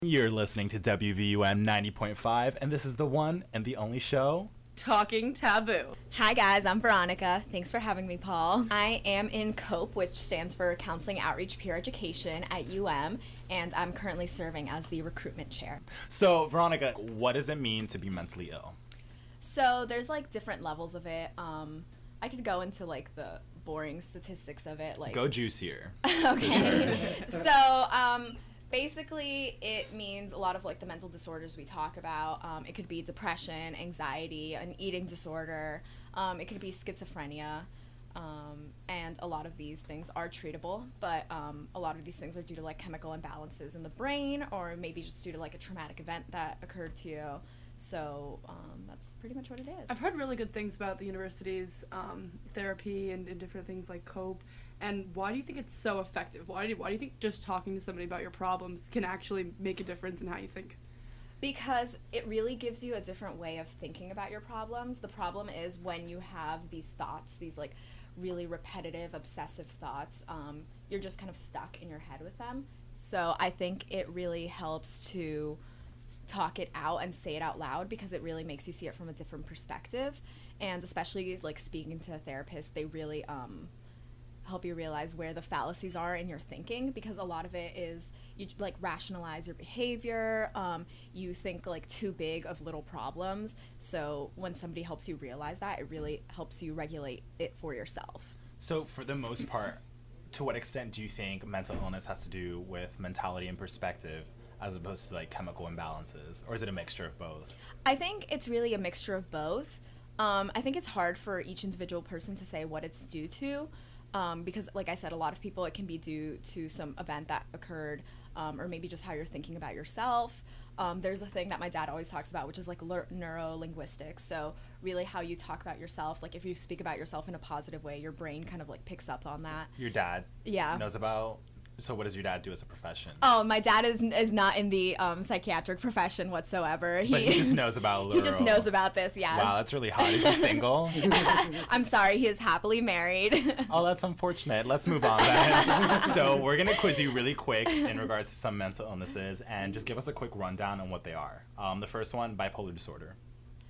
You're listening to WVUM 90.5, and this is the one and the only show, Talking Taboo. Hi guys, I'm Veronica. Thanks for having me, Paul. I am in COPE, which stands for Counseling Outreach Peer Education at UM, and I'm currently serving as the recruitment chair. So, Veronica, what does it mean to be mentally ill? So there's like different levels of it. I could go into like the boring statistics of it. Like Go juicier. Okay. So basically it means a lot of like the mental disorders we talk about. It could be depression, anxiety, an eating disorder. It could be schizophrenia. And a lot of these things are treatable, but a lot of these things are due to like chemical imbalances in the brain, or maybe just due to like a traumatic event that occurred to you. So that's pretty much what it is. I've heard really good things about the university's therapy and different things like COPE. And why do you think it's so effective? Why do you think just talking to somebody about your problems can actually make a difference in how you think? Because it really gives you a different way of thinking about your problems. The problem is when you have these thoughts, these like really repetitive, obsessive thoughts, you're just kind of stuck in your head with them. So I think it really helps to talk it out and say it out loud, because it really makes you see it from a different perspective. And especially like speaking to a therapist, they really help you realize where the fallacies are in your thinking, because a lot of it is you like rationalize your behavior, you think like too big of little problems. So when somebody helps you realize that, it really helps you regulate it for yourself. So for the most part, to what extent do you think mental illness has to do with mentality and perspective as opposed to like chemical imbalances, or is it a mixture of both? I think it's really a mixture of both. I think it's hard for each individual person to say what it's due to. Because like I said, a lot of people, it can be due to some event that occurred, or maybe just how you're thinking about yourself. There's a thing that my dad always talks about, which is like neuro-linguistics. So really how you talk about yourself, like if you speak about yourself in a positive way, your brain kind of like picks up on that. Your dad Yeah. knows about... So what does your dad do as a profession? Oh, my dad is not in the psychiatric profession whatsoever. But he just knows about He just knows about this, yes. Wow, that's really hot. Is he single? I'm sorry, he is happily married. Oh, that's unfortunate. Let's move on then. So we're going to quiz you really quick in regards to some mental illnesses, and just give us a quick rundown on what they are. The first one, bipolar disorder.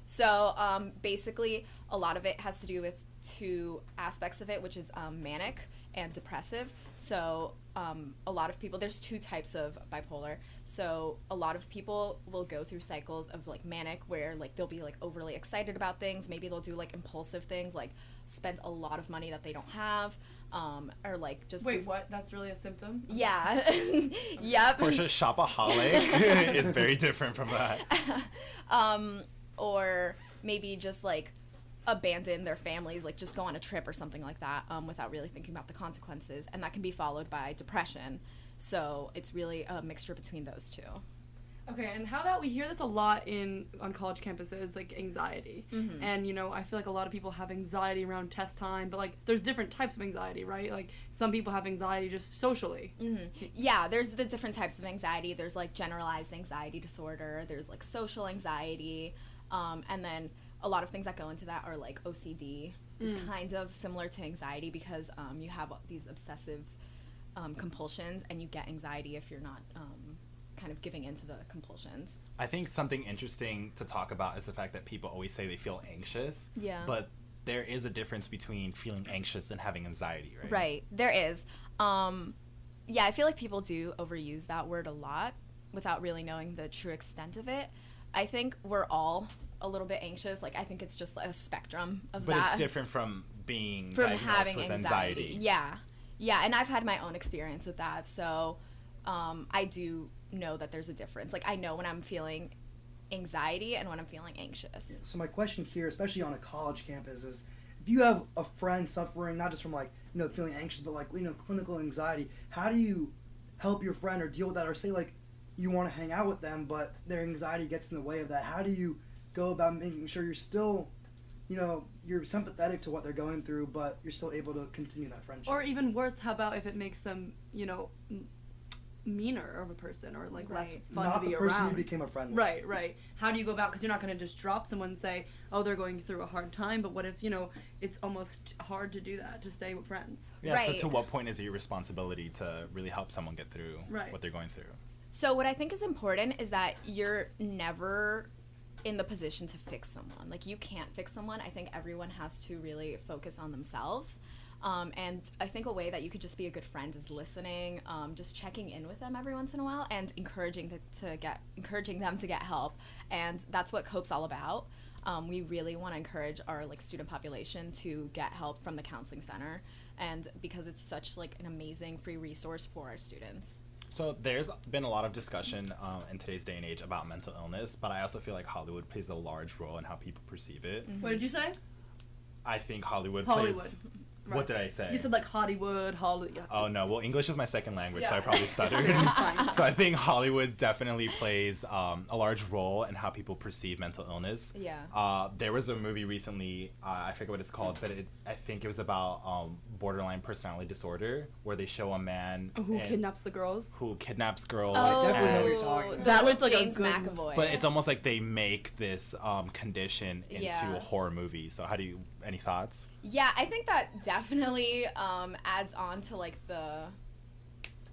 So basically, a lot of it has to do with two aspects of it, which is manic and depressive. So a lot of people, there's two types of bipolar. So a lot of people will go through cycles of like manic, where like they'll be like overly excited about things. Maybe they'll do like impulsive things, like spend a lot of money that they don't have, or like just Wait, what? That's really a symptom? Yeah. Yep. Portia, shopaholic is very different from that. Or maybe just like abandon their families, like just go on a trip or something like that, without really thinking about the consequences, and that can be followed by depression. So it's really a mixture between those two. Okay, and how about we hear this a lot on college campuses, like anxiety. Mm-hmm. And, you know, I feel like a lot of people have anxiety around test time, but, like, there's different types of anxiety, right? Like, some people have anxiety just socially. Mm-hmm. Yeah, there's the different types of anxiety. There's, like, generalized anxiety disorder. There's, like, social anxiety. And then a lot of things that go into that are, like, OCD is kind of similar to anxiety, because you have these obsessive compulsions, and you get anxiety if you're not kind of giving into the compulsions. I think something interesting to talk about is the fact that people always say they feel anxious. Yeah. But there is a difference between feeling anxious and having anxiety, right? Right. There is. Yeah, I feel like people do overuse that word a lot without really knowing the true extent of it. I think we're all a little bit anxious. Like, I think it's just a spectrum of But that. it's different from being From diagnosed having with anxiety. Yeah. Yeah, and I've had my own experience with that. So I do know that there's a difference. Like, I know when I'm feeling anxiety and when I'm feeling anxious. Yeah, so my question here, especially on a college campus, is if you have a friend suffering not just from, like, you know, feeling anxious, but, like, you know, clinical anxiety, how do you help your friend or deal with that? Or say, like, you want to hang out with them, but their anxiety gets in the way of that. How do you go about making sure you're still, you know, you're sympathetic to what they're going through, but you're still able to continue that friendship? Or even worse, how about if it makes them, you know, meaner of a person, or like less fun Not to be the person around. you became a friend with. Right. How do you go about, because you're not going to just drop someone and say, oh, they're going through a hard time, but what if, you know, it's almost hard to do that, to stay with friends? Yeah, Right. so to what point is it your responsibility to really help someone get through Right. what they're going through? So what I think is important is that you're never in the position to fix someone. Like, you can't fix someone. I think everyone has to really focus on themselves. And I think a way that you could just be a good friend is listening, just checking in with them every once in a while, and encouraging them to get help. And that's what COPE's all about. We really want to encourage our like student population to get help from the counseling center, and because it's such like an amazing free resource for our students. So there's been a lot of discussion in today's day and age about mental illness, but I also feel like Hollywood plays a large role in how people perceive it. What did you say? I think Hollywood. Hollywood. Right. What did I say? You said like Hollywood, Hollywood. Yeah. Oh no, well English is my second language, so Yeah. I probably stuttered. Fine. So I think Hollywood definitely plays a large role in how people perceive mental illness. Yeah. There was a movie recently, I forget what it's called, but I think it was about borderline personality disorder, where they show a man Who kidnaps the girls? who kidnaps girls. Oh, definitely know what and- you're talking about. That with looks like a James good- McAvoy. but it's almost like they make this condition into Yeah. a horror movie. So any thoughts? Yeah, I think that definitely adds on to like the,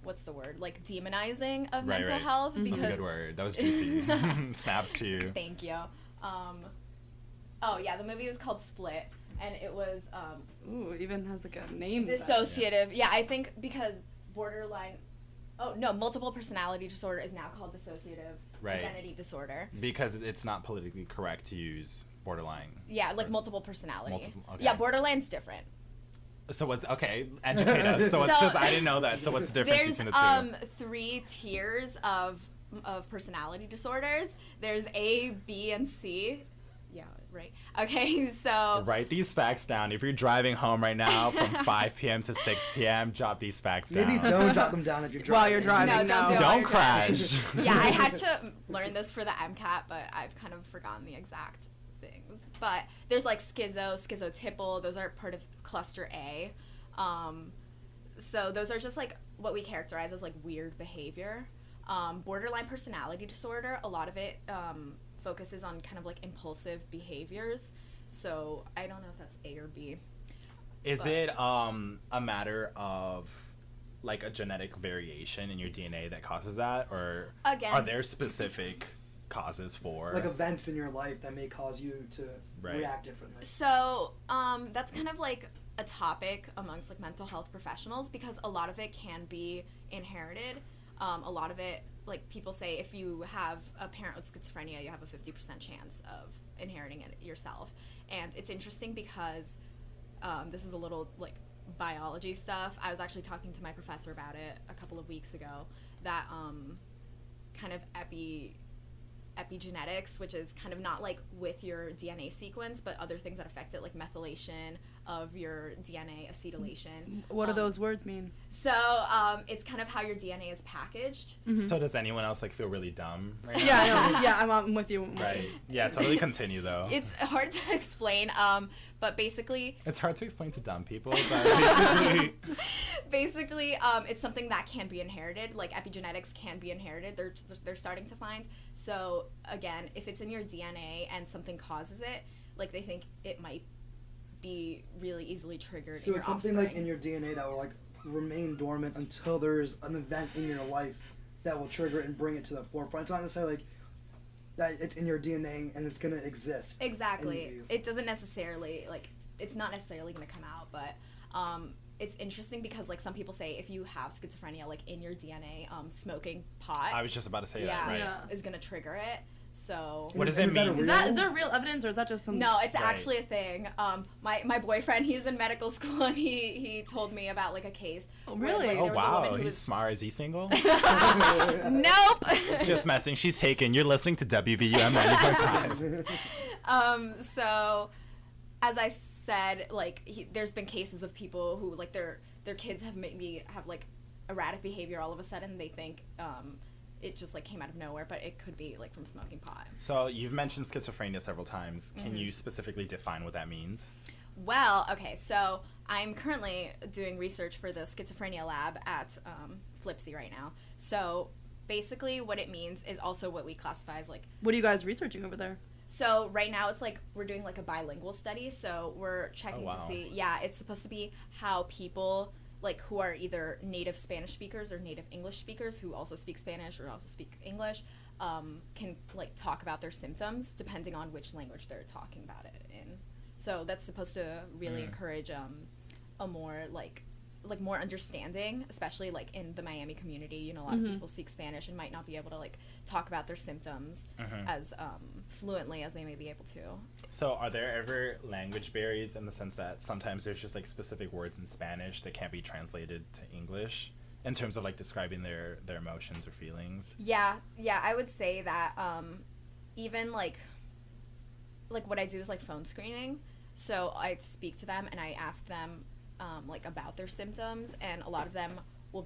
what's the word, like demonizing of Right, mental right. health. Mhm. Because That's a good word. That was juicy. Snaps to you. Thank you. Oh yeah, the movie was called Split, and it was Ooh, even has like a name. dissociative. Yeah, I think because borderline. Oh no, multiple personality disorder is now called dissociative Right. identity disorder. Because it's not politically correct to use borderline. Yeah, like multiple personality. Okay. Yeah, borderline's different. So what's okay? Educate us. So what's So- just I didn't know that. So what's the difference There's between the two? 3 tiers of personality disorders. There's A, B, and C. Yeah, right. Okay, so Write these facts down. If you're driving home right now from 5 p.m. to 6 p.m., jot these facts down. Maybe don't jot them down if you're driving. While you're driving. No, don't do it while Don't you're driving. crash. Yeah, I had to learn this for the MCAT, but I've kind of forgotten the exact things. But there's like schizotypal. Those are part of cluster A. So those are just like what we characterize as like weird behavior. Borderline personality disorder, a lot of it focuses on kind of like impulsive behaviors. So I don't know if that's A or B. Is But- it a matter of like a genetic variation in your DNA that causes that, or Again- are there specific causes for? Like events in your life that may cause you to Right. react differently. So that's kind of like a topic amongst like mental health professionals, because a lot of it can be inherited. A lot of it, like people say, if you have a parent with schizophrenia, you have a 50% chance of inheriting it yourself. And it's interesting because this is a little like biology stuff. I was actually talking to my professor about it a couple of weeks ago, that kind of epigenetics, which is kind of not like with your DNA sequence, but other things that affect it, like methylation of your DNA, acetylation. What do those words mean? So it's kind of how your DNA is packaged. So does anyone else like feel really dumb right now? Yeah, no, yeah, I'm with you. Right. Yeah, totally continue though. It's hard to explain, but basically, It's hard to explain to dumb people, but basically, it's something that can be inherited. Like epigenetics can be inherited. They're starting to find. So again, if it's in your DNA and something causes it, like they think it might be really easily triggered. So in it's your something offspring. like in your DNA that will like remain dormant until there's an event in your life that will trigger it and bring it to the forefront. It's not necessarily like that it's in your DNA and it's gonna exist. Exactly. in you. It doesn't necessarily, like, it's not necessarily going to come out, but it's interesting because, like, some people say if you have schizophrenia, like, in your DNA, smoking pot I was just about to say that, right? Yeah. is going to trigger it. So What does And it is that a mean? Is there real evidence, or is that just some? no, it's Right. actually a thing. My boyfriend, he's in medical school, and he told me about, like, a case. Oh, where, really? like, Oh there was a wow, woman who he's was- smart. Is he single? Nope. Just messing. She's taken. You're listening to WVUM 90.5. So, as I said, like there's been cases of people who like their kids have like erratic behavior all of a sudden. They think it just like came out of nowhere, but it could be like from smoking pot. So you've mentioned schizophrenia several times. Can you specifically define what that means? Well, okay, so I'm currently doing research for the schizophrenia lab at FLIPSY right now. So basically what it means is also what we classify as like, What are you guys researching over there? so right now it's like we're doing like a bilingual study. So we're checking Oh, wow. to see, yeah, it's supposed to be how people like who are either native Spanish speakers or native English speakers who also speak Spanish or also speak English, can like talk about their symptoms depending on which language they're talking about it in. So that's supposed to really encourage a more like more understanding, especially like in the Miami community. You know, a lot of people speak Spanish and might not be able to like talk about their symptoms as fluently as they may be able to. So are there ever language barriers in the sense that sometimes there's just like specific words in Spanish that can't be translated to English in terms of like describing their emotions or feelings? Yeah, I would say that even like what I do is like phone screening. So I speak to them and I ask them like about their symptoms, and a lot of them will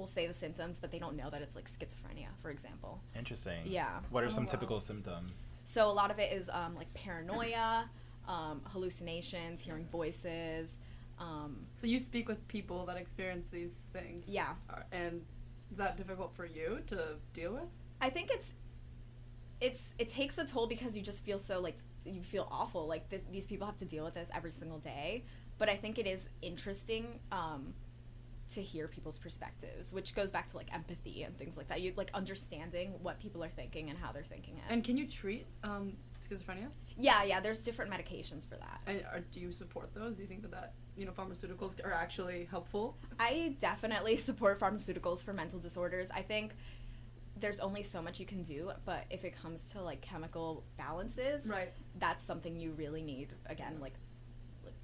say the symptoms, but they don't know that it's like schizophrenia, for example. Interesting. Yeah. What are some typical symptoms? So a lot of it is like paranoia, hallucinations, hearing voices. So you speak with people that experience these things. Yeah. And is that difficult for you to deal with? I think it takes a toll because you just feel so like you feel awful. Like these people have to deal with this every single day. But I think it is interesting to hear people's perspectives, which goes back to like empathy and things like that. You like understanding what people are thinking and how they're thinking it. And can you treat schizophrenia? Yeah, there's different medications for that. And do you support those? Do you think that pharmaceuticals are actually helpful? I definitely support pharmaceuticals for mental disorders. I think there's only so much you can do, but if it comes to like chemical balances, right, that's something you really need, again, like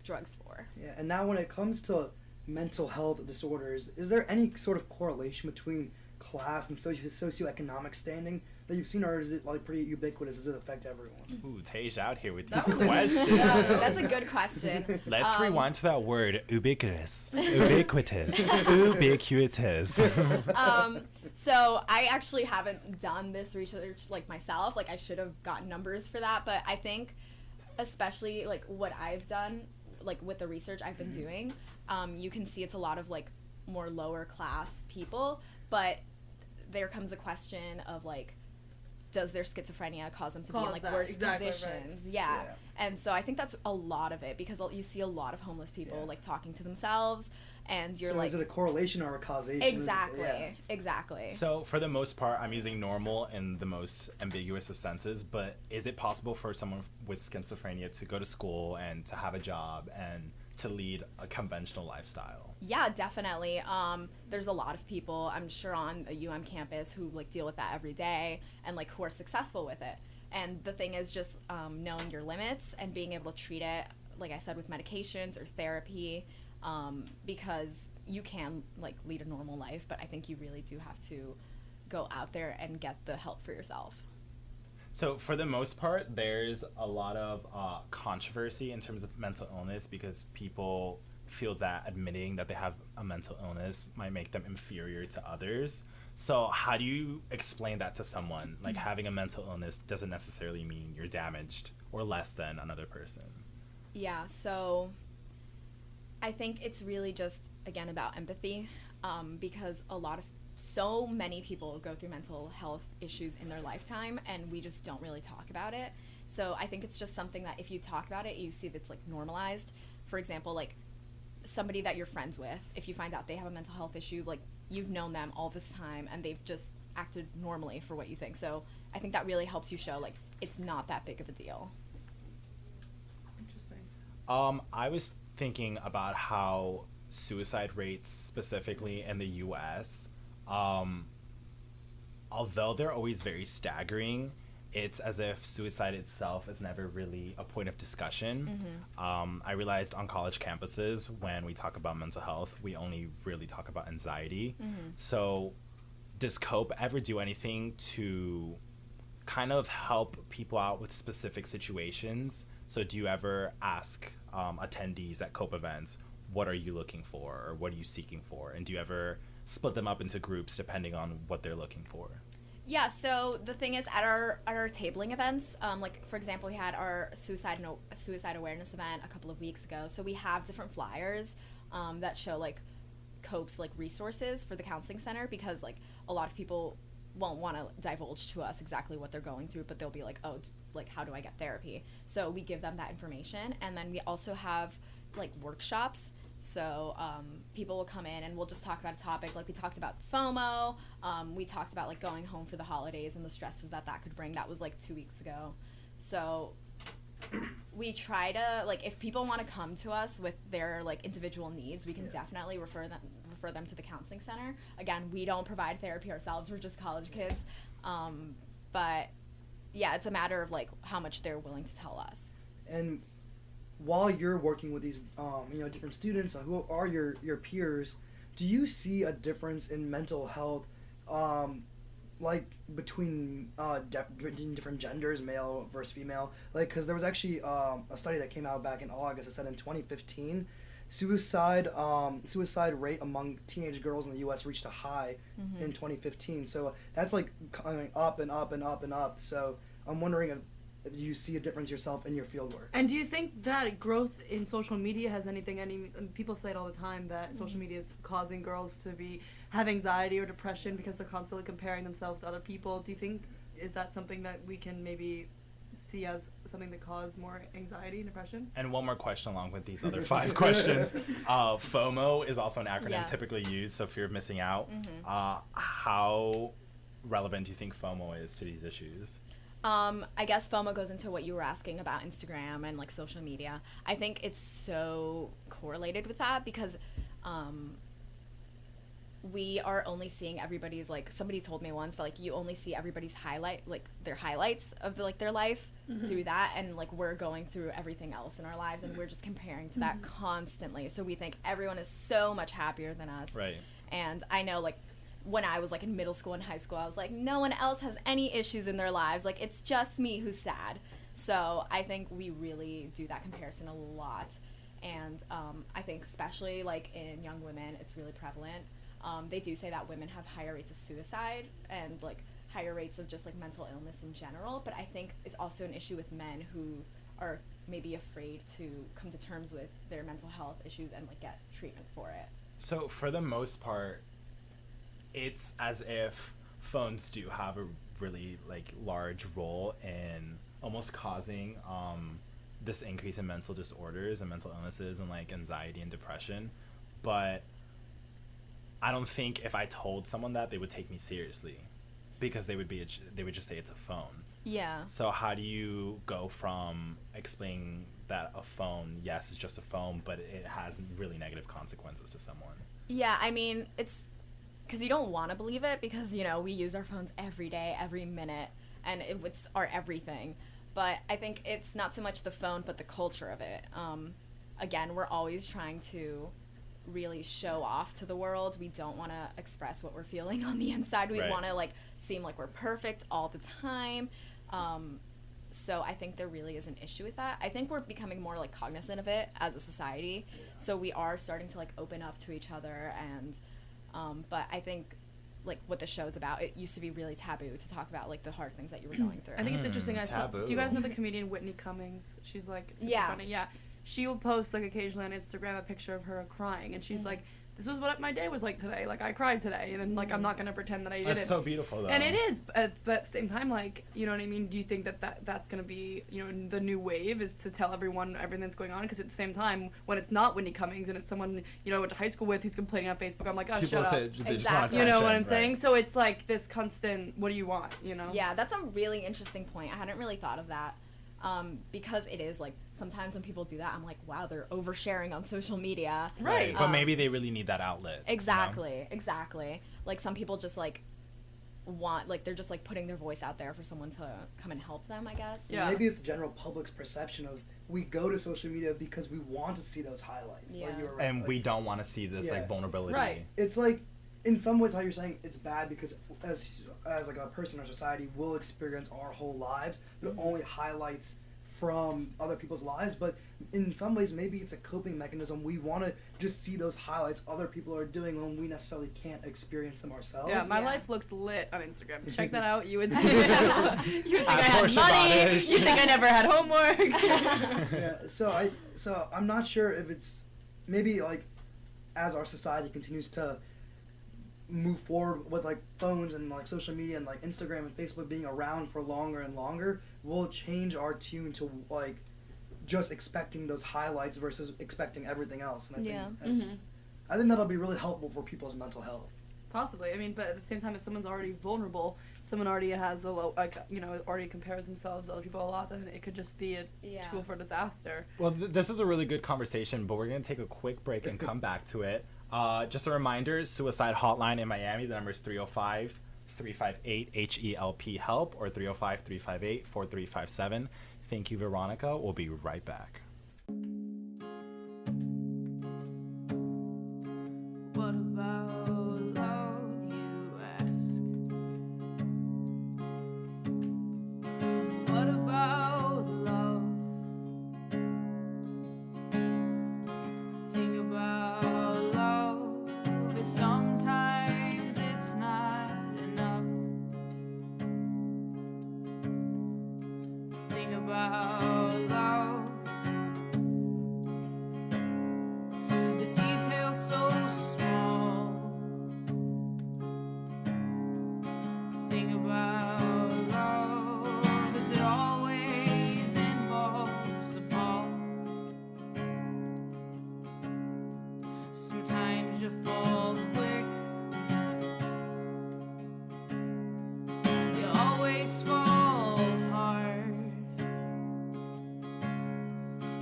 drugs for. Yeah, and now when it comes to mental health disorders, is there any sort of correlation between class and socioeconomic standing that you've seen, or is it like pretty ubiquitous? Does it affect everyone? Ooh, Tej out here with That these was a- questions. Yeah, that's a good question. Let's rewind to that word, ubiquitous. Ubiquitous. Ubiquitous. So I actually haven't done this research like myself. Like I should have gotten numbers for that, but I think especially like what I've done like with the research I've been doing, you can see it's a lot of like more lower class people, but there comes a question of like, does their schizophrenia cause them to be in like worse positions? Right. Yeah. And so I think that's a lot of it, because you see a lot of homeless people like talking to themselves, and you're so like, is it a correlation or a causation? Exactly. So for the most part, I'm using normal in the most ambiguous of senses, but is it possible for someone with schizophrenia to go to school and to have a job and to lead a conventional lifestyle? Yeah, definitely. There's a lot of people, I'm sure, on a UM campus who like deal with that every day and like who are successful with it. And the thing is just knowing your limits and being able to treat it, like I said, with medications or therapy, because you can like lead a normal life, but I think you really do have to go out there and get the help for yourself. So for the most part, there's a lot of controversy in terms of mental illness, because people feel that admitting that they have a mental illness might make them inferior to others. So how do you explain that to someone? Like, having a mental illness doesn't necessarily mean you're damaged or less than another person. Yeah, so I think it's really just, again, about empathy, because so many people go through mental health issues in their lifetime, and we just don't really talk about it. So I think it's just something that if you talk about it, you see that's like normalized. For example, like somebody that you're friends with, if you find out they have a mental health issue, like you've known them all this time and they've just acted normally for what you think. So I think that really helps you show like it's not that big of a deal. Interesting. I was thinking about how suicide rates specifically in the US, although they're always very staggering, it's as if suicide itself is never really a point of discussion. I realized on college campuses, when we talk about mental health, we only really talk about anxiety. So does COPE ever do anything to kind of help people out with specific situations? So do you ever ask attendees at COPE events, what are you looking for, or what are you seeking for? And do you ever split them up into groups depending on what they're looking for? Yeah, so the thing is, at our tabling events, like for example, we had our suicide awareness event a couple of weeks ago. So we have different flyers that show like COPE's like resources for the counseling center, because like a lot of people won't want to divulge to us exactly what they're going through, but they'll be like, oh, like how do I get therapy? So we give them that information, and then we also have like workshops So people will come in and we'll just talk about a topic. Like we talked about FOMO. We talked about like going home for the holidays and the stresses that could bring. That was like 2 weeks ago. So we try to, like, if people want to come to us with their like individual needs, we can definitely refer them to the counseling center. Again, we don't provide therapy ourselves. We're just college kids. But yeah, it's a matter of like how much they're willing to tell us. And while you're working with these, different students who are your peers, do you see a difference in mental health, like between different genders, male versus female? Like, because there was actually a study that came out back in August that said in 2015, suicide rate among teenage girls in the U.S. reached a high in 2015. So that's like coming up and up and up and up. So I'm wondering if you see a difference yourself in your fieldwork. And do you think that growth in social media has and people say it all the time that social media is causing girls to have anxiety or depression because they're constantly comparing themselves to other people? Do you think, is that something that we can maybe see as something that cause more anxiety and depression? And one more question along with these other 5 questions. FOMO is also an acronym typically used, so fear of missing out. How relevant do you think FOMO is to these issues? I guess FOMO goes into what you were asking about Instagram and like social media. I think it's so correlated with that because we are only seeing everybody's, like, somebody told me once that like you only see everybody's their highlights of their life through that, and like we're going through everything else in our lives and we're just comparing to that constantly. So we think everyone is so much happier than us. Right. And I know, like, when I was like in middle school and high school, I was like, no one else has any issues in their lives. Like, it's just me who's sad. So I think we really do that comparison a lot. And I think especially like in young women, it's really prevalent. They do say that women have higher rates of suicide and like higher rates of just like mental illness in general. But I think it's also an issue with men who are maybe afraid to come to terms with their mental health issues and like get treatment for it. So for the most part, it's as if phones do have a really like large role in almost causing this increase in mental disorders and mental illnesses and like anxiety and depression. But I don't think if I told someone that, they would take me seriously because they would just say it's a phone. Yeah. So how do you go from explaining that a phone, yes, it's just a phone, but it has really negative consequences to someone? Yeah, I mean, it's because you don't want to believe it because, you know, we use our phones every day, every minute, and it's our everything. But I think it's not so much the phone, but the culture of it. Again, we're always trying to really show off to the world. We don't want to express what we're feeling on the inside. We want to like seem like we're perfect all the time. So I think there really is an issue with that. I think we're becoming more like cognizant of it as a society. So we are starting to like open up to each other and but I think like what the show's about, it used to be really taboo to talk about like the hard things that you were going through. I think it's interesting. Taboo. Do you guys know the comedian Whitney Cummings? She's like super funny. Yeah. She will post like occasionally on Instagram a picture of her crying, and she's like, "This was what my day was like today. Like I cried today, and then like I'm not gonna pretend that I didn't." That's so beautiful, though. And it is, but at the same time, like, you know what I mean? Do you think that's gonna be, you know, the new wave is to tell everyone everything that's going on? Because at the same time, when it's not Whitney Cummings and it's someone, you know, I went to high school with who's complaining on Facebook, I'm like, oh, people shut say up. they just want attention, you know what I'm right? saying? So it's like this constant, what do you want? You know? Yeah, that's a really interesting point. I hadn't really thought of that. Because it is like sometimes when people do that, I'm like, wow, they're oversharing on social media. Right. But maybe they really need that outlet. Exactly. You know? Exactly. Like some people just like want, like they're just like putting their voice out there for someone to come and help them, I guess. Yeah. Maybe it's the general public's perception of we go to social media because we want to see those highlights. Yeah. Like you were right, And like, we don't want to see this like vulnerability. Right. It's like in some ways how you're saying it's bad because as like a person or society we'll experience our whole lives, but only highlights from other people's lives. But in some ways maybe it's a coping mechanism. We want to just see those highlights other people are doing when we necessarily can't experience them ourselves. Yeah, my life looks lit on Instagram. Check that out. You would think, you would think I At had Portia money. Baudisch. You think I never had homework. Yeah, so I'm not sure if it's maybe like as our society continues to move forward with like phones and like social media and like Instagram and Facebook being around for longer and longer, we'll change our tune to like just expecting those highlights versus expecting everything else. And Yeah. I think that'll be really helpful for people's mental health. Possibly. I mean, but at the same time, if someone's already vulnerable, someone already has a low, already compares themselves to other people a lot, then it could just be a tool for disaster. Well, this is a really good conversation, but we're going to take a quick break and come back to it. Just a reminder, suicide hotline in Miami, the number is 305-358-HELP help or 305-358-4357. Thank you, Veronica. We'll be right back. What about love, you ask? What about love? Think about love, but sometimes it's not enough. Think about love. The details so small. Think about love, 'cause it always involves a fall. Sometimes you fall quick. You always fall hard.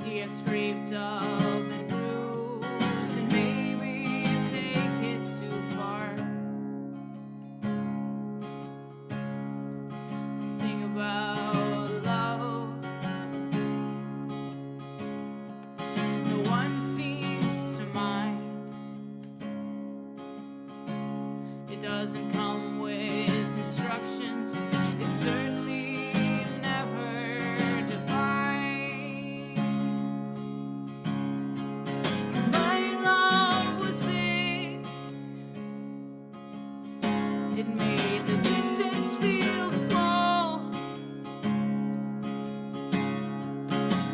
You get scraped up and bruised, and maybe you take it too far. Think about love. No one seems to mind. It doesn't come with instructions. It's certainly never defined. 'Cause my love was big. It made the distance feel small.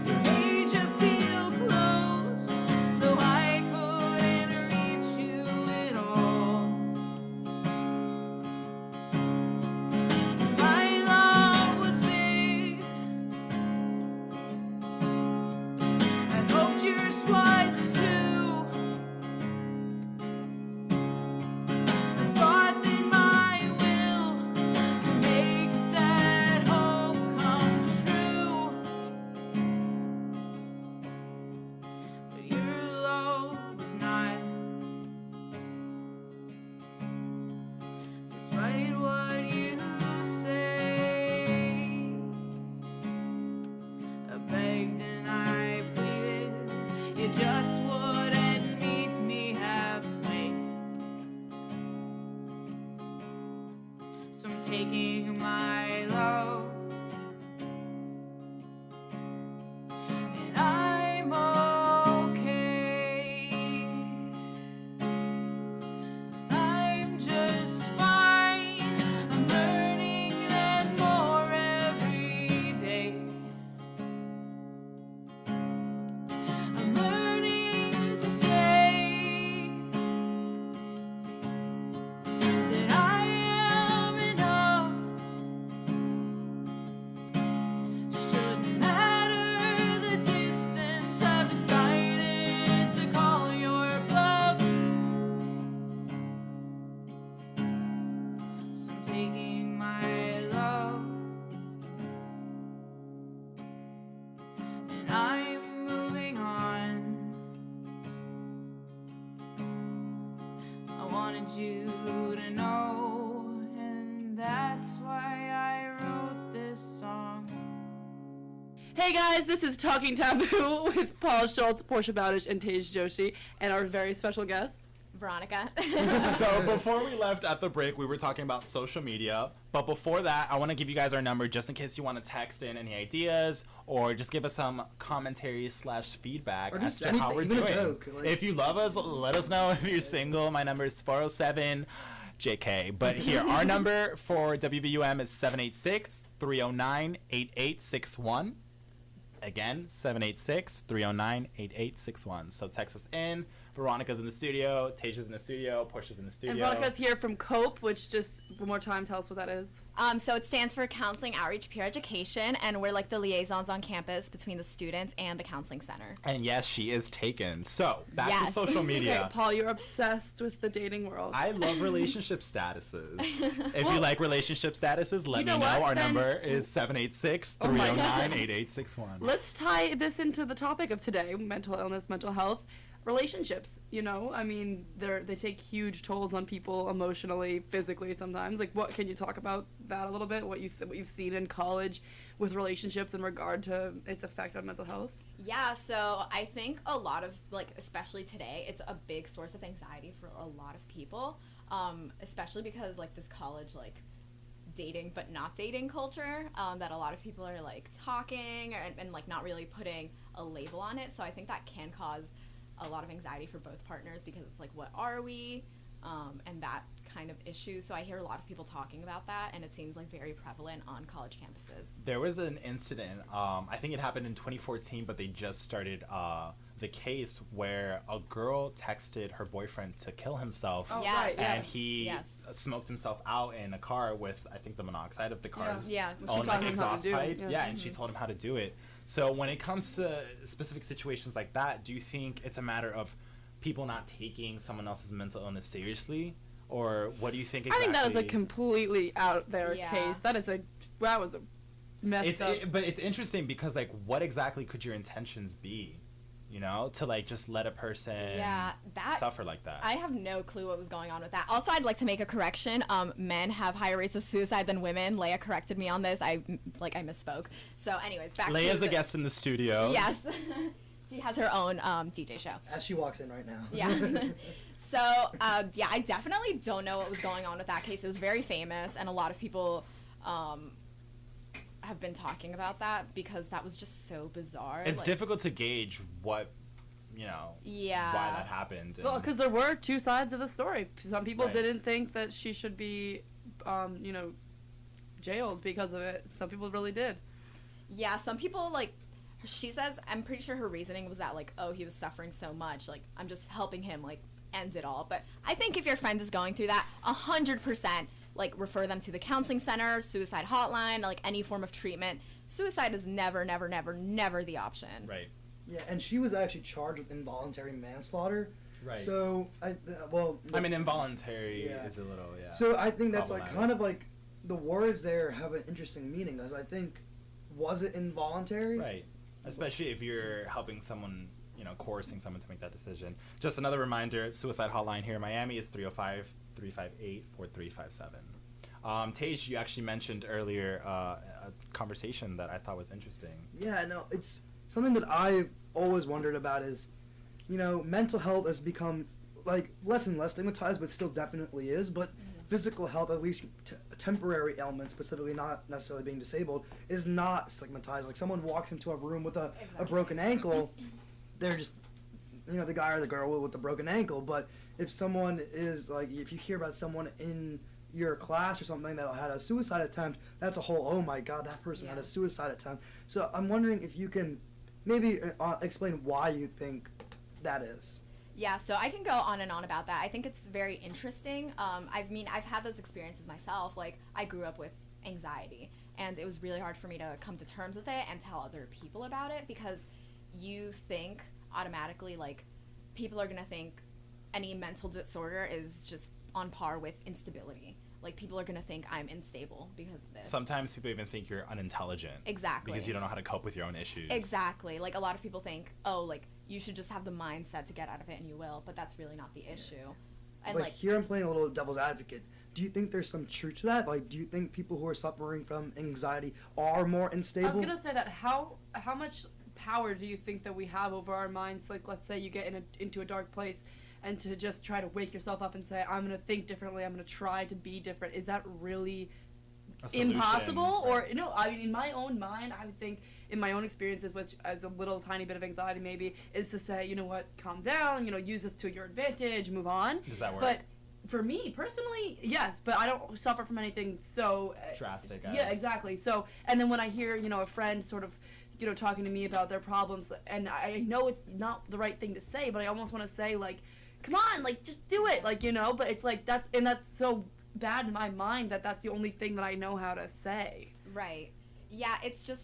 It made you feel close, though I couldn't reach you at all. My love was big. I hoped yours was too. I thought that my will could make that hope come true. But your love was not. Despite what you say, I begged and I pleaded. You just wouldn't meet me halfway. So I'm taking my love, and I'm okay. I'm just fine. I'm learning that more every day. I'm learning to say that I am enough. Shouldn't matter the distance. I've decided to call your bluff. So I'm taking my love, and I'm moving on. I wanted you to know, and that's why I wrote this song. Hey guys, this is Talking Taboo with Paul Schulz, Portia Baudisch, and Tej Joshi, and our very special guest. Veronica. So before we left at the break, we were talking about social media. But before that, I want to give you guys our number just in case you want to text in any ideas or just give us some commentary / feedback Or as just to how anything, we're even a doing. joke, like- If you love us, let us know. If you're single, my number is 407 JK. But here, our number for WVUM is 786-309-8861. Again, 786-309-8861. So text us in. Veronica's in the studio, Tej's in the studio, Portia's in the studio. And Veronica's here from COPE, which just one more time, tell us what that is. So it stands for Counseling Outreach Peer Education, and we're like the liaisons on campus between the students and the counseling center. And yes, she is taken. So back to Yes. social media. Okay, Paul, you're obsessed with the dating world. I love relationship statuses. If you like relationship statuses, let You me know know. what? Our Then- number is 786-309-8861. Let's tie this into the topic of today, mental illness, mental health. Relationships, you know, I mean, they take huge tolls on people emotionally, physically sometimes. Like, what can you talk about that a little bit? What you've seen in college with relationships in regard to its effect on mental health? Yeah, so I think a lot of, like, especially today, it's a big source of anxiety for a lot of people, especially because, like, this college, like, dating but not dating culture, that a lot of people are, like, talking and like, not really putting a label on it. So I think that can cause a lot of anxiety for both partners because it's like, what are we? And that kind of issue. So I hear a lot of people talking about that, and it seems like very prevalent on college campuses. There was an incident, I think it happened in 2014, but they just started the case where a girl texted her boyfriend to kill himself. Oh, Yes. right, And yes. he Yes. smoked himself out in a car with, I think, the monoxide of the car's Yeah. She own taught like him how to exhaust do it, pipes. yeah. Yeah, and she told him how to do it. So when it comes to specific situations like that, do you think it's a matter of people not taking someone else's mental illness seriously? Or what do you think exactly? I think that is a completely out there Yeah. case. That was a messed up. But it's interesting because, like, what exactly could your intentions be? You know, to like just let a person suffer like that. I have no clue what was going on with that. Also, I'd like to make a correction. Men have higher rates of suicide than women. Leia corrected me on this. I misspoke. So, anyways, back to Leia's a guest in the studio. Yes. She has her own DJ show. As she walks in right now. Yeah. So, yeah, I definitely don't know what was going on with that case. It was very famous, and a lot of people have been talking about that because that was just so bizarre. It's like, difficult to gauge what, you know, Yeah. why that happened. Well, because there were two sides of the story. Some people Right. didn't think that she should be, jailed because of it. Some people really did. Yeah, some people, like, she says, I'm pretty sure her reasoning was that, like, oh, he was suffering so much, like, I'm just helping him, like, end it all. But I think if your friend is going through that, 100%, like, refer them to the counseling center, suicide hotline, like, any form of treatment. Suicide is never, never, never, never the option. Right. Yeah, and she was actually charged with involuntary manslaughter. Right. So, I mean, involuntary Yeah. is a little, yeah. So I think that's like problematic. kind of like the words there have an interesting meaning, because I think, was it involuntary? Right. Especially if you're helping someone, you know, coercing someone to make that decision. Just another reminder, suicide hotline here in Miami is 305-358-4357. Tej, you actually mentioned earlier a conversation that I thought was interesting. Yeah, no, it's something that I've always wondered about is, you know, mental health has become like less and less stigmatized, but still definitely is. But physical health, at least temporary ailments, specifically not necessarily being disabled, is not stigmatized. Like someone walks into a room with a broken ankle, they're just, you know, the guy or the girl with the broken ankle. But if someone is like, if you hear about someone in your class or something that had a suicide attempt, that's a whole, oh my god, that person had a suicide attempt. So I'm wondering if you can maybe explain why you think that is. Yeah, so I can go on and on about that. I think it's very interesting. I've had those experiences myself. Like, I grew up with anxiety, and it was really hard for me to come to terms with it and tell other people about it, because you think automatically, like, people are going to think any mental disorder is just on par with instability. Like, people are going to think I'm unstable because of this. Sometimes people even think you're unintelligent. Exactly. Because you don't know how to cope with your own issues. Exactly. Like, a lot of people think, oh, like, you should just have the mindset to get out of it, and you will. But that's really not the issue. And, But like, here I'm playing a little devil's advocate. Do you think there's some truth to that? Like, do you think people who are suffering from anxiety are more unstable? I was gonna say that how much power do you think that we have over our minds? Like, let's say you get into a dark place, and to just try to wake yourself up and say, I'm gonna think differently, I'm gonna try to be different. Is that really A solution, impossible? right. Or no, I mean, in my own mind, I would think, in my own experiences, which as a little tiny bit of anxiety maybe, is to say, you know what, calm down, you know, use this to your advantage, move on. Does that work? But for me personally, yes, but I don't suffer from anything so Drastic. yeah, exactly. So, and then when I hear, you know, a friend sort of you know, talking to me about their problems, and I know it's not the right thing to say, but I almost want to say, like, come on, like, just do it, like, you know, but it's like, that's so bad in my mind that that's the only thing that I know how to say. Right. Yeah, it's just,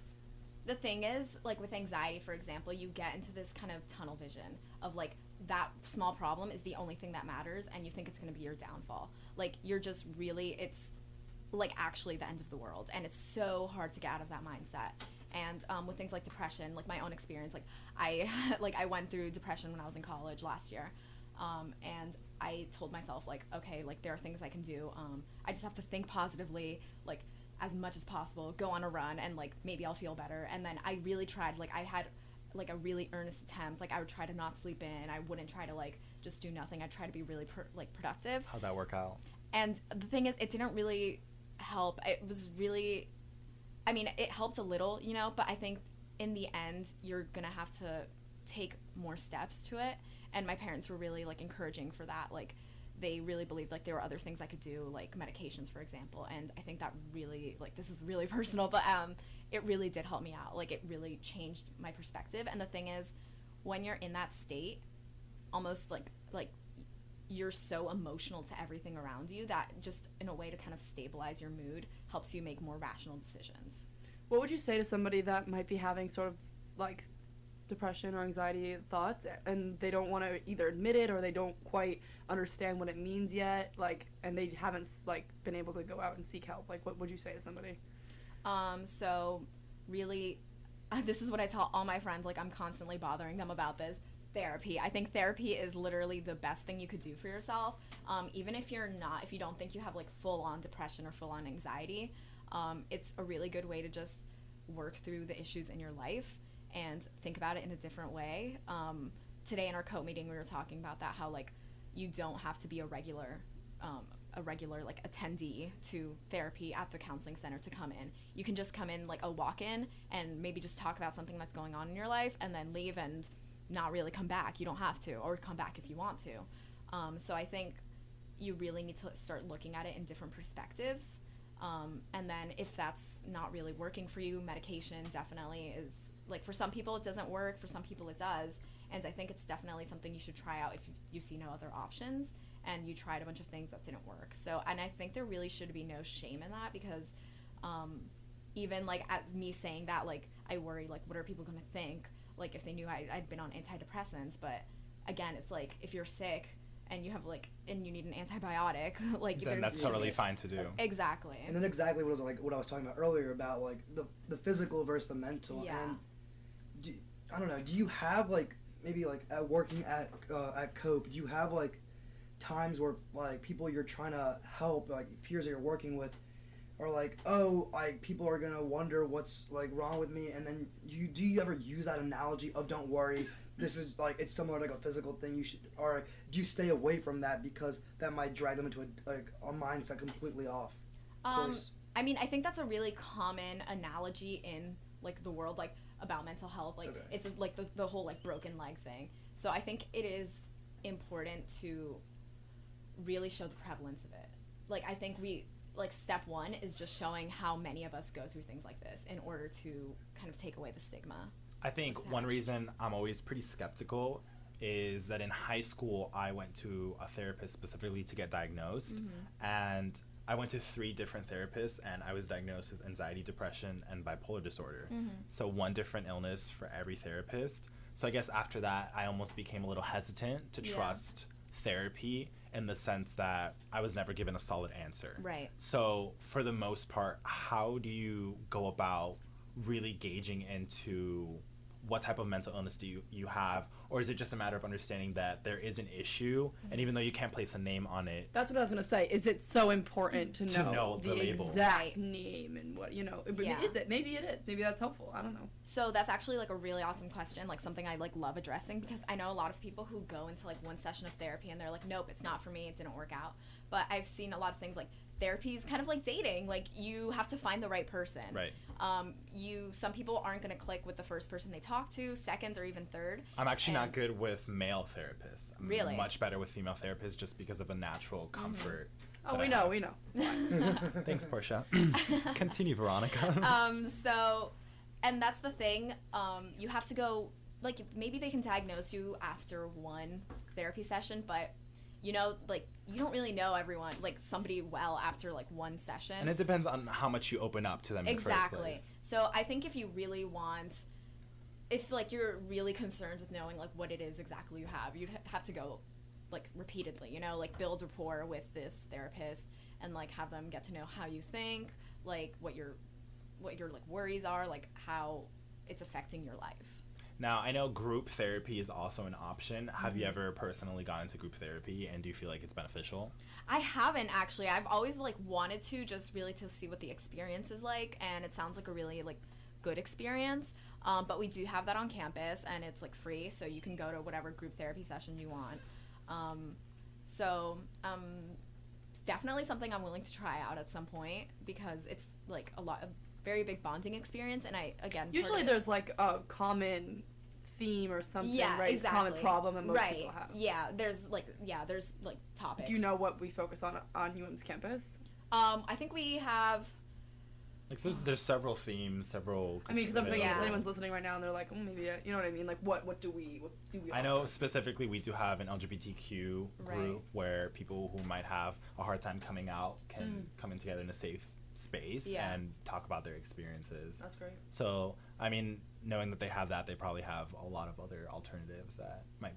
the thing is, like, with anxiety, for example, you get into this kind of tunnel vision of, like, that small problem is the only thing that matters, and you think it's going to be your downfall. Like, you're just really, it's, like, actually the end of the world, and it's so hard to get out of that mindset. And with things like depression, like my own experience, like I went through depression when I was in college last year, and I told myself, like, okay, like, there are things I can do. I just have to think positively, like, as much as possible, go on a run, and, like, maybe I'll feel better. And then I really tried, like, I had, like, a really earnest attempt. Like, I would try to not sleep in. I wouldn't try to, like, just do nothing. I'd try to be really, productive. How'd that work out? And the thing is, it didn't really help. It was really... I mean, it helped a little, you know, but I think in the end, you're going to have to take more steps to it. And my parents were really, like, encouraging for that. Like, they really believed, like, there were other things I could do, like medications, for example. And I think that really, like, this is really personal, but it really did help me out. Like, it really changed my perspective. And the thing is, when you're in that state, almost like you're so emotional to everything around you that just in a way to kind of stabilize your mood helps you make more rational decisions. What would you say to somebody that might be having sort of, like, depression or anxiety thoughts, and they don't want to either admit it, or they don't quite understand what it means yet, like, and they haven't, like, been able to go out and seek help? Like, what would you say to somebody? So really, this is what I tell all my friends, like, I'm constantly bothering them about this. Therapy. I think therapy is literally the best thing you could do for yourself. Even if you don't think you have, like, full-on depression or full-on anxiety, it's a really good way to just work through the issues in your life and think about it in a different way. Today in our co-meeting, we were talking about that, how, like, you don't have to be a regular like attendee to therapy at the counseling center to come in. You can just come in like a walk-in and maybe just talk about something that's going on in your life and then leave and not really come back. You don't have to, or come back if you want to. So I think you really need to start looking at it in different perspectives. And then if that's not really working for you, medication definitely is, like, for some people it doesn't work, for some people it does. And I think it's definitely something you should try out if you see no other options and you tried a bunch of things that didn't work. So, and I think there really should be no shame in that, because even, like, at me saying that, like, I worry, like, what are people going to think? Like, if they knew I'd been on antidepressants. But again, it's like, if you're sick and you have, like, and you need an antibiotic, like, then that's totally fine to do. Exactly. And then exactly what I was talking about earlier about, like, the physical versus the mental. Yeah. And I don't know, do you have, like, maybe, like, working at Cope, do you have, like, times where, like, people you're trying to help, like, peers that you're working with, or, like, oh, like, people are gonna wonder what's, like, wrong with me, and then do you ever use that analogy of, don't worry, this is, like, it's similar to, like, a physical thing, you should, or do you stay away from that because that might drag them into a mindset completely off course? I mean, I think that's a really common analogy in, like, the world, like, about mental health. Like, okay. It's like the whole, like, broken leg thing. So I think it is important to really show the prevalence of it. Like, I think step one is just showing how many of us go through things like this in order to kind of take away the stigma. I think one reason I'm always pretty skeptical is that in high school, I went to a therapist specifically to get diagnosed, and I went to 3 different therapists, and I was diagnosed with anxiety, depression, and bipolar disorder. So one different illness for every therapist. So I guess after that, I almost became a little hesitant to trust therapy, in the sense that I was never given a solid answer. Right. So for the most part, how do you go about really gauging into what type of mental illness do you have? Or is it just a matter of understanding that there is an issue, and even though you can't place a name on it... That's what I was going to say. Is it so important to know the label. Exact name and what, you know? Is it? Maybe it is. Maybe that's helpful. I don't know. So that's actually, like, a really awesome question, like, something I, like, love addressing, because I know a lot of people who go into, like, one session of therapy and they're like, nope, it's not for me, it didn't work out. But I've seen a lot of things, like, therapy is kind of like dating. Like, you have to find the right person. Right. Some people aren't going to click with the first person they talk to, second or even third. I'm actually not good with male therapists. I'm really? much better with female therapists just because of a natural comfort. Oh, we know. Thanks, Portia. Continue, Veronica. So and that's the thing. You have to go, like, maybe they can diagnose you after one therapy session, but you know, like, you don't really know everyone, like, somebody well after, like, one session. And it depends on how much you open up to them in the first place. So I think if you really want, if, like, you're really concerned with knowing, like, what it is exactly you have, you'd have to go, like, repeatedly, you know, like, build rapport with this therapist and, like, have them get to know how you think, like, what your like, worries are, like, how it's affecting your life. Now, I know group therapy is also an option. Have you ever personally gone into group therapy, and do you feel like it's beneficial? I haven't, actually. I've always, like, wanted to, just really to see what the experience is like, and it sounds like a really, like, good experience. But we do have that on campus, and it's, like, free, so you can go to whatever group therapy session you want. It's definitely something I'm willing to try out at some point, because it's, like, a very big bonding experience, and usually there's, like, a common theme or something, right? Exactly. Common problem that most people have. There's topics. Do you know what we focus on UM's campus? I think we have, Like, there's several themes, several. I mean, because I'm thinking if Yeah. anyone's listening right now and they're like, oh, maybe, you know what I mean? Like, what do we I know offer? specifically we do have an LGBTQ Right. group where people who might have a hard time coming out can come in together in a safe space Yeah. and talk about their experiences. That's great. So, I mean, knowing that they have that, they probably have a lot of other alternatives that make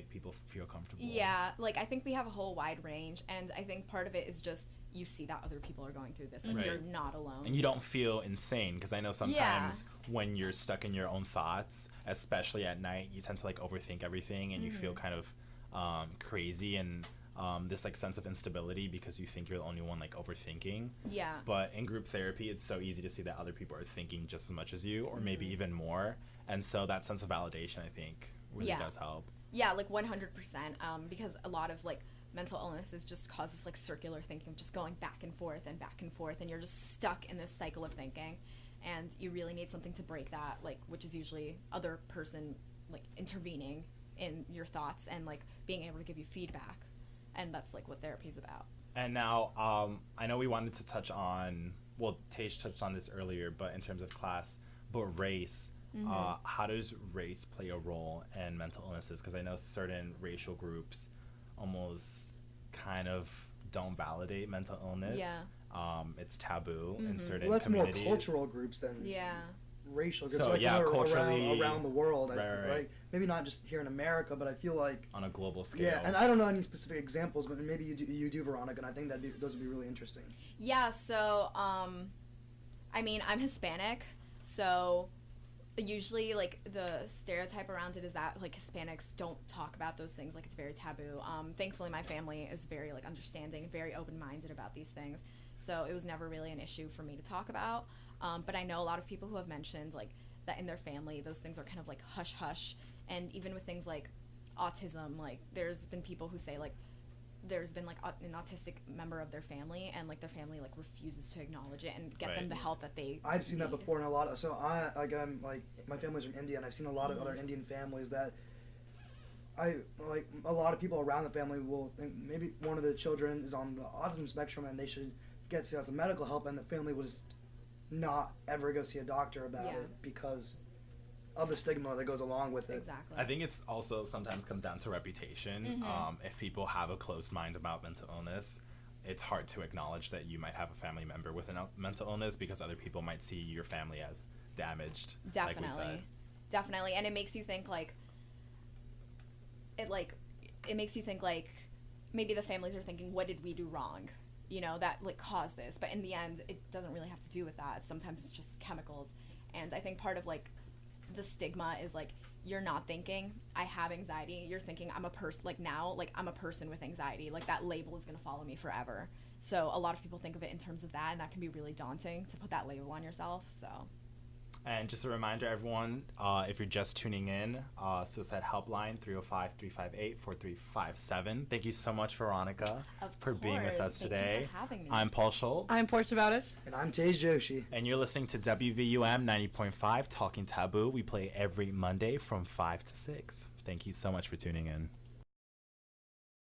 people feel comfortable. yeah, like, I think we have a whole wide range, and I think part of it is just you see that other people are going through this, and Right. you're not alone. And you don't feel insane, because I know sometimes when you're stuck in your own thoughts, especially at night, you tend to, like, overthink everything, and you feel kind of crazy and this, like, sense of instability because you think you're the only one, like, overthinking. Yeah. But in group therapy, it's so easy to see that other people are thinking just as much as you, or maybe even more. And so that sense of validation, I think, really does help. Yeah, like, 100%, because a lot of, like, mental illnesses just causes, like, circular thinking, just going back and forth, and you're just stuck in this cycle of thinking, and you really need something to break that, like, which is usually other person, like, intervening in your thoughts and, like, being able to give you feedback, and that's, like, what therapy is about. And now, I know we wanted to touch on, well, Tej touched on this earlier, but in terms of class, but race. How does race play a role in mental illnesses? Because I know certain racial groups almost kind of don't validate mental illness. Yeah. It's taboo in certain Well, that's communities. more cultural groups than Yeah. racial groups. So, like, yeah, you know, culturally- around the world. Right. Right? Maybe not just here in America, but I feel like On a global scale. yeah. And I don't know any specific examples, but maybe you do, Veronica, and I think those would be really interesting. Yeah, so, I mean, I'm Hispanic, so usually, like, the stereotype around it is that, like, Hispanics don't talk about those things, like, it's very taboo. Thankfully, my family is very, like, understanding, very open-minded about these things, so it was never really an issue for me to talk about. But I know a lot of people who have mentioned, like, that in their family, those things are kind of, like, hush-hush, and even with things like autism, like, there's been people who say, like, there's been, like, an autistic member of their family, and, like, their family, like, refuses to acknowledge it and get them the help that they I've seen that need. before in a lot of. So I'm like, my family's from India, and I've seen a lot of other Indian families that a lot of people around the family will think maybe one of the children is on the autism spectrum and they should get some medical help, and the family will just not ever go see a doctor about Yeah. it because of the stigma that goes along with it. Exactly. I think it's also sometimes comes down to reputation. If people have a closed mind about mental illness, it's hard to acknowledge that you might have a family member with a mental illness because other people might see your family as damaged. Definitely. Like we said. Definitely. And it makes you think, like, it makes you think, like, maybe the families are thinking, what did we do wrong? You know, that, like, caused this. But in the end, it doesn't really have to do with that. Sometimes it's just chemicals. And I think part of, like, the stigma is, like, you're not thinking, I have anxiety. You're thinking, I'm a person, like, now, like, I'm a person with anxiety. Like, that label is going to follow me forever. So a lot of people think of it in terms of that, and that can be really daunting to put that label on yourself, so. And just a reminder, everyone, if you're just tuning in, Suicide Helpline, 305-358-4357. Thank you so much, Veronica, for being with us Thank today. you for having me. I'm Paul Schulz. I'm Portia Baudisch. And I'm Tej Joshi. And you're listening to WVUM 90.5 Talking Taboo. We play every Monday from 5 to 6. Thank you so much for tuning in.